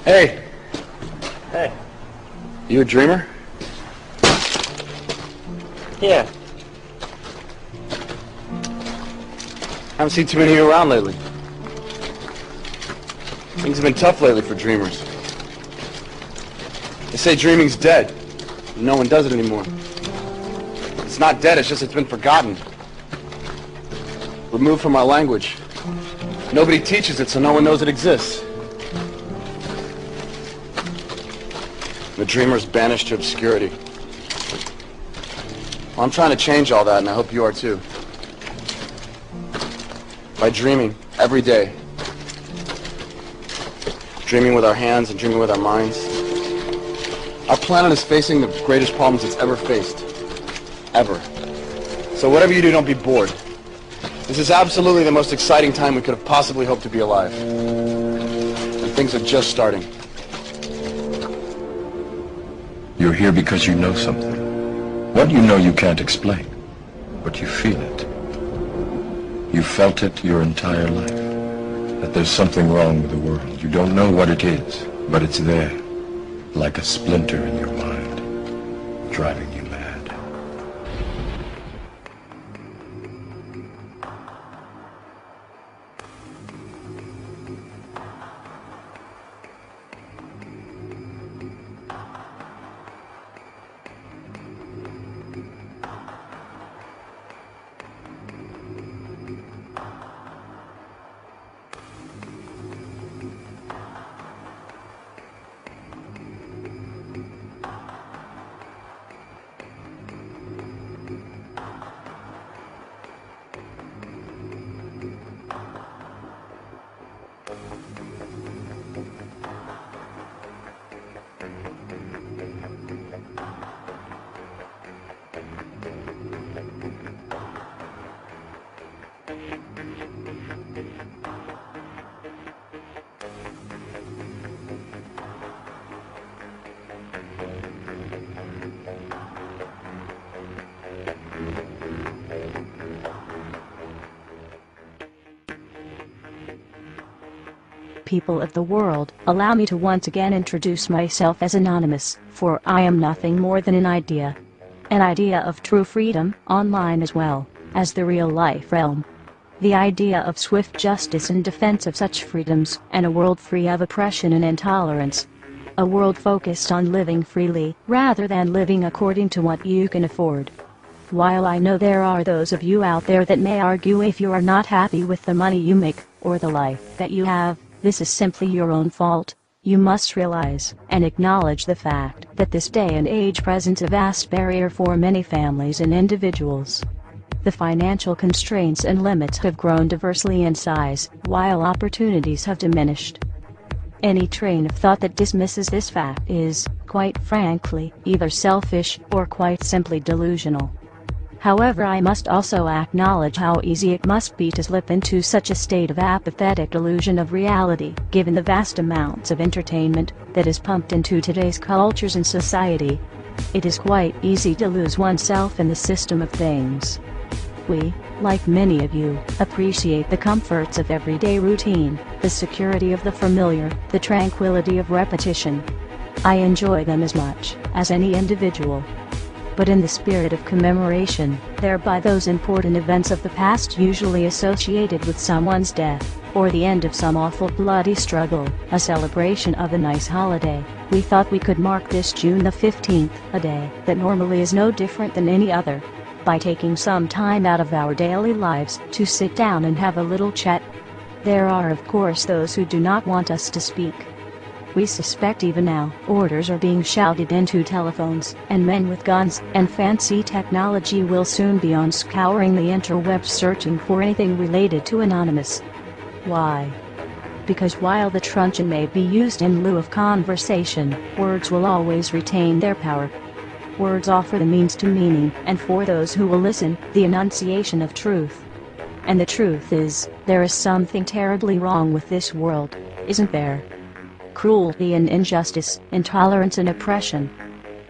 Hey. Hey. You a dreamer? Yeah. Haven't seen too many of you around lately. Things have been tough lately for dreamers. They say dreaming's dead. No one does it anymore. It's not dead, it's just it's been forgotten. Removed from our language. Nobody teaches it, so no one knows it exists. The dreamer's banished to obscurity. Well, I'm trying to change all that, and I hope you are too. By dreaming every day. Dreaming with our hands and dreaming with our minds. Our planet is facing the greatest problems it's ever faced. Ever. So whatever you do, don't be bored. This is absolutely the most exciting time we could have possibly hoped to be alive. And things are just starting. You're here because you know something. What you know you can't explain, but you feel it. You felt it your entire life, that there's something wrong with the world. You don't know what it is, but it's there, like a splinter in your mind, driving you mad. People of the world, allow me to once again introduce myself as Anonymous, for I am nothing more than an idea. An idea of true freedom, online as well as the real-life realm. The idea of swift justice in defense of such freedoms, and a world free of oppression and intolerance. A world focused on living freely, rather than living according to what you can afford. While I know there are those of you out there that may argue if you are not happy with the money you make, or the life that you have, this is simply your own fault. You must realize and acknowledge the fact that this day and age presents a vast barrier for many families and individuals. The financial constraints and limits have grown diversely in size, while opportunities have diminished. Any train of thought that dismisses this fact is, quite frankly, either selfish or quite simply delusional. However, I must also acknowledge how easy it must be to slip into such a state of apathetic delusion of reality, given the vast amounts of entertainment that is pumped into today's cultures and society. It is quite easy to lose oneself in the system of things. We, like many of you, appreciate the comforts of everyday routine, the security of the familiar, the tranquility of repetition. I enjoy them as much as any individual. But in the spirit of commemoration, thereby those important events of the past usually associated with someone's death, or the end of some awful bloody struggle, a celebration of a nice holiday, we thought we could mark this June the 15th, a day that normally is no different than any other, by taking some time out of our daily lives to sit down and have a little chat. There are of course those who do not want us to speak. We suspect even now, orders are being shouted into telephones, and men with guns and fancy technology will soon be on scouring the interwebs searching for anything related to Anonymous. Why? Because while the truncheon may be used in lieu of conversation, words will always retain their power. Words offer the means to meaning, and for those who will listen, the enunciation of truth. And the truth is, there is something terribly wrong with this world, isn't there? Cruelty and injustice, intolerance and oppression.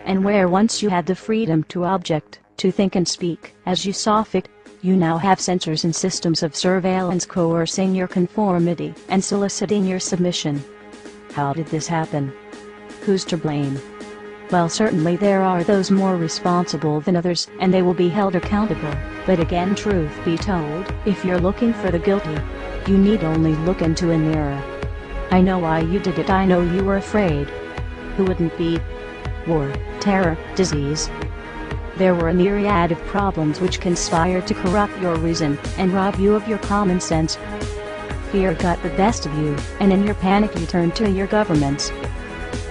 And where once you had the freedom to object, to think and speak as you saw fit, you now have censors and systems of surveillance coercing your conformity and soliciting your submission. How did this happen? Who's to blame? Well, certainly there are those more responsible than others, and they will be held accountable. But again, truth be told, if you're looking for the guilty, you need only look into a mirror. I know why you did it. I know you were afraid. Who wouldn't be? War, terror, disease. There were a myriad of problems which conspired to corrupt your reason and rob you of your common sense. Fear got the best of you, and in your panic you turned to your governments.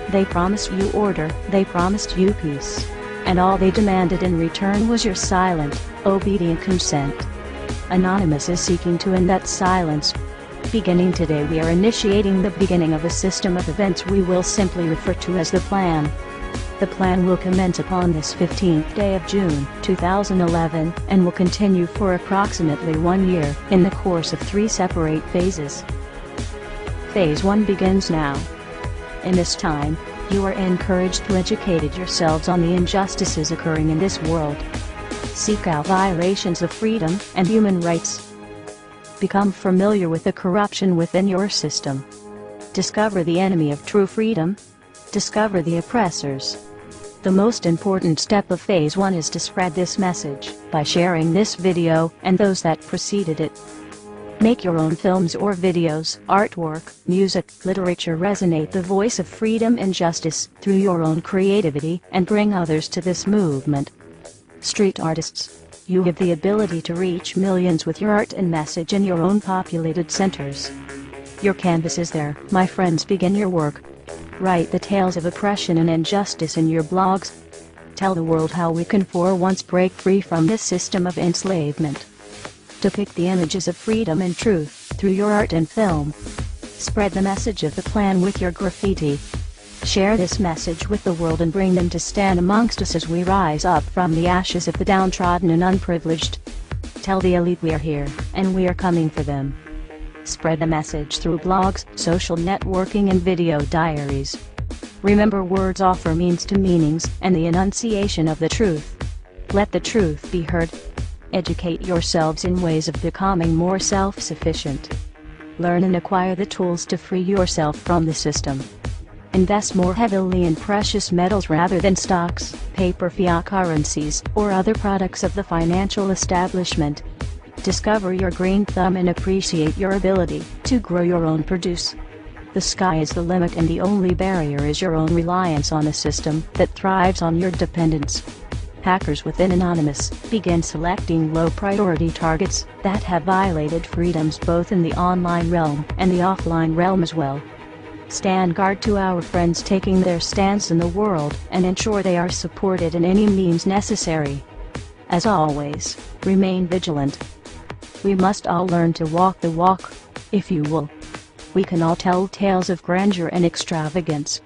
They promised you order, they promised you peace. And all they demanded in return was your silent, obedient consent. Anonymous is seeking to end that silence. Beginning today, we are initiating the beginning of a system of events we will simply refer to as the plan. The plan will commence upon this 15th day of June, 2011, and will continue for approximately 1 year, in the course of 3 separate phases. Phase 1 begins now. In this time, you are encouraged to educate yourselves on the injustices occurring in this world. Seek out violations of freedom and human rights. Become familiar with the corruption within your system. Discover the enemy of true freedom. Discover the oppressors. The most important step of Phase 1 is to spread this message by sharing this video and those that preceded it. Make your own films or videos, artwork, music, literature resonate the voice of freedom and justice through your own creativity and bring others to this movement. Street artists, you have the ability to reach millions with your art and message in your own populated centers. Your canvas is there, my friends. Begin your work. Write the tales of oppression and injustice in your blogs. Tell the world how we can for once break free from this system of enslavement. Depict the images of freedom and truth through your art and film. Spread the message of the plan with your graffiti. Share this message with the world and bring them to stand amongst us as we rise up from the ashes of the downtrodden and unprivileged. Tell the elite we are here, and we are coming for them. Spread the message through blogs, social networking and video diaries. Remember, words offer means to meanings and the enunciation of the truth. Let the truth be heard. Educate yourselves in ways of becoming more self-sufficient. Learn and acquire the tools to free yourself from the system. Invest more heavily in precious metals rather than stocks, paper, fiat currencies, or other products of the financial establishment. Discover your green thumb and appreciate your ability to grow your own produce. The sky is the limit, and the only barrier is your own reliance on a system that thrives on your dependence. Hackers within Anonymous begin selecting low-priority targets that have violated freedoms both in the online realm and the offline realm as well. Stand guard to our friends taking their stance in the world and ensure they are supported in any means necessary. As always, remain vigilant. We must all learn to walk the walk, if you will. We can all tell tales of grandeur and extravagance.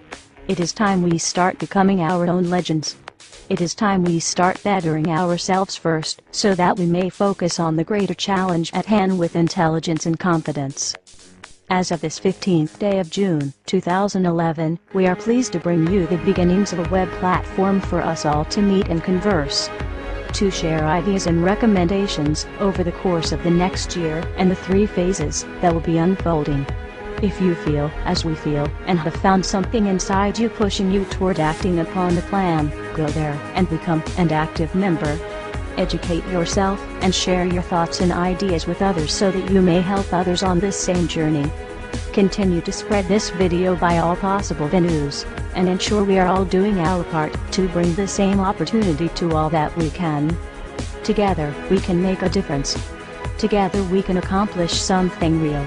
It is time we start becoming our own legends. It is time we start bettering ourselves first, so that we may focus on the greater challenge at hand with intelligence and confidence. As of this 15th day of June, 2011, we are pleased to bring you the beginnings of a web platform for us all to meet and converse. To share ideas and recommendations over the course of the next year and the 3 phases that will be unfolding. If you feel, as we feel, and have found something inside you pushing you toward acting upon the plan, go there and become an active member. Educate yourself and share your thoughts and ideas with others so that you may help others on this same journey. Continue to spread this video by all possible venues, and ensure we are all doing our part to bring the same opportunity to all that we can. Together, we can make a difference. Together we can accomplish something real.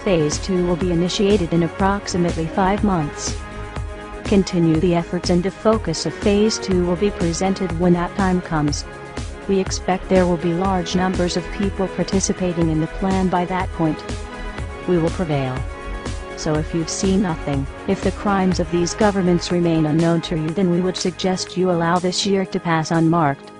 Phase 2 will be initiated in approximately 5 months. Continue the efforts, and the focus of Phase 2 will be presented when that time comes. We expect there will be large numbers of people participating in the plan by that point. We will prevail. So if you've seen nothing, if the crimes of these governments remain unknown to you, then we would suggest you allow this year to pass unmarked.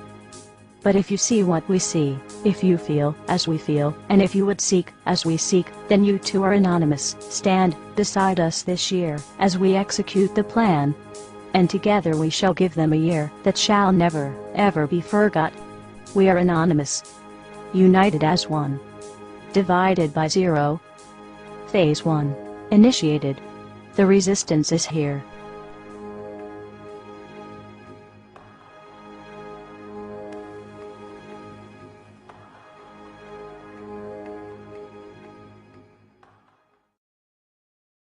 But if you see what we see, if you feel as we feel, and if you would seek as we seek, then you too are anonymous. Stand beside us this year as we execute the plan. And together we shall give them a year that shall never, ever be forgot. We are anonymous. United as one. Divided by zero. Phase 1. Initiated. The resistance is here.